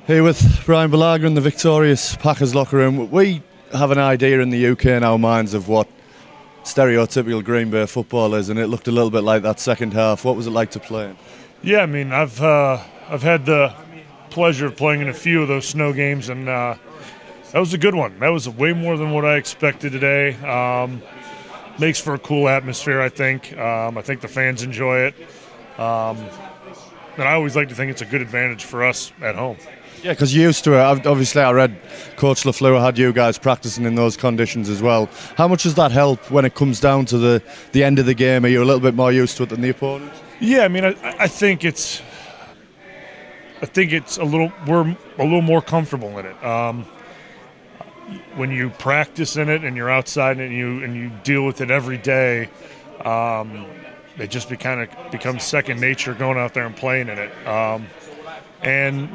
Here with Bryan Bulaga in the victorious Packers locker room. We have an idea in the UK in our minds of what stereotypical Green Bay football is, and it looked a little bit like that second half. What was it like to play in? Yeah, I mean, I've had the pleasure of playing in a few of those snow games, and that was a good one. That was way more than what I expected today. Makes for a cool atmosphere, I think. I think the fans enjoy it. And I always like to think it's a good advantage for us at home. Yeah, because you're used to it. Obviously, I read Coach LaFleur had you guys practicing in those conditions as well. How much does that help when it comes down to the end of the game? Are you a little bit more used to it than the opponent? Yeah, I mean, I think it's we're a little more comfortable in it. When you practice in it and you're outside and you deal with it every day, it just becomes second nature going out there and playing in it. And,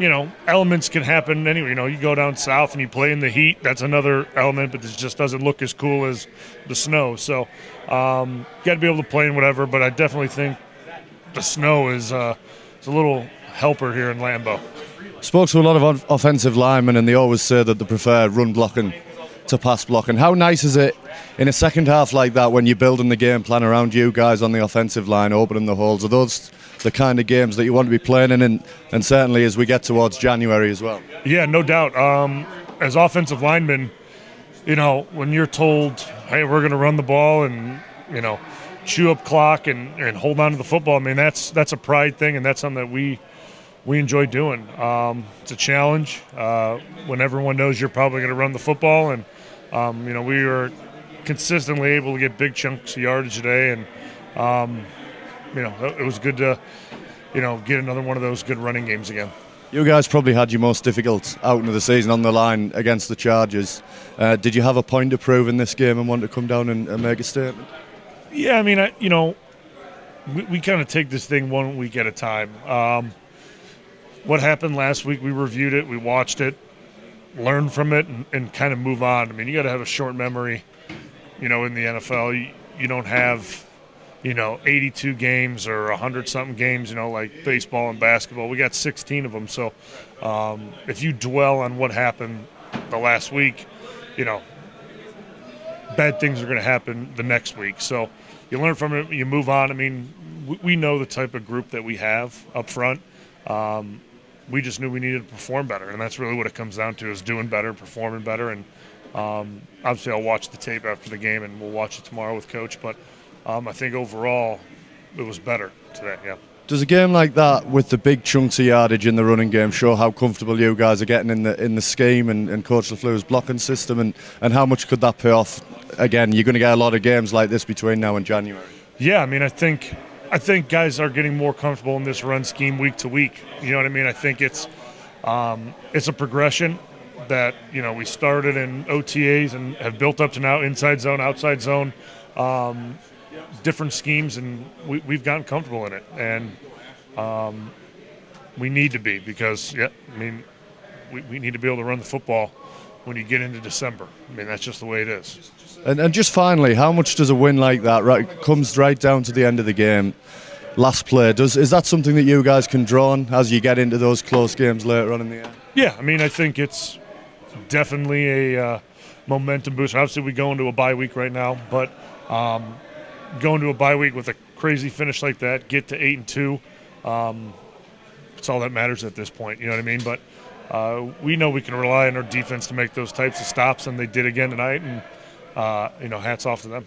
elements can happen anyway. You go down south and you play in the heat. That's another element, but it just doesn't look as cool as the snow. So got to be able to play in whatever, but I definitely think the snow is a little helper here in Lambeau. Spoke to a lot of offensive linemen, and they always say that they prefer run blocking to pass blocking. How nice is it in a second half like that when you're building the game plan around you guys on the offensive line, opening the holes? Are those the kind of games that you want to be playing in, and certainly as we get towards January as well? Yeah, no doubt. As offensive linemen, when you're told, hey, we're going to run the ball and, chew up clock and hold on to the football, I mean, that's a pride thing, and that's something that we enjoy doing. It's a challenge when everyone knows you're probably going to run the football, and we were consistently able to get big chunks of yardage today, and it was good to get another one of those good running games again. You guys probably had your most difficult outing of the season on the line against the Chargers. Did you have a point to prove in this game and want to come down and make a statement? Yeah, I mean, we kind of take this thing 1 week at a time. What happened last week, we reviewed it, we watched it, learned from it, and kind of move on. I mean, you got to have a short memory, in the NFL. You don't have, 82 games or 100-something games, like baseball and basketball. We got 16 of them. So if you dwell on what happened the last week, bad things are going to happen the next week. So you learn from it, you move on. I mean, we know the type of group that we have up front. We just knew we needed to perform better, and that's really what it comes down to, is doing better, performing better. And obviously I'll watch the tape after the game, and we'll watch it tomorrow with Coach. But I think overall it was better today, yeah. Does a game like that with the big chunks of yardage in the running game show how comfortable you guys are getting in the scheme and Coach LaFleur's blocking system, and how much could that pay off? Again, you're going to get a lot of games like this between now and January. Yeah, I mean, I think guys are getting more comfortable in this run scheme week to week. You know what I mean? I think it's a progression that, we started in OTAs and have built up to now inside zone, outside zone, different schemes, and we've gotten comfortable in it. And we need to be, because, we need to be able to run the football when you get into December. I mean, that's just the way it is. And just finally, how much does a win like that comes right down to the end of the game, last play? Is that something that you guys can draw on as you get into those close games later on in the year? Yeah, I mean, I think it's definitely a momentum booster. Obviously, we go into a bye week right now, but going to a bye week with a crazy finish like that, get to 8-2, it's all that matters at this point. You know what I mean? But we know we can rely on our defense to make those types of stops, and they did again tonight. And hats off to them.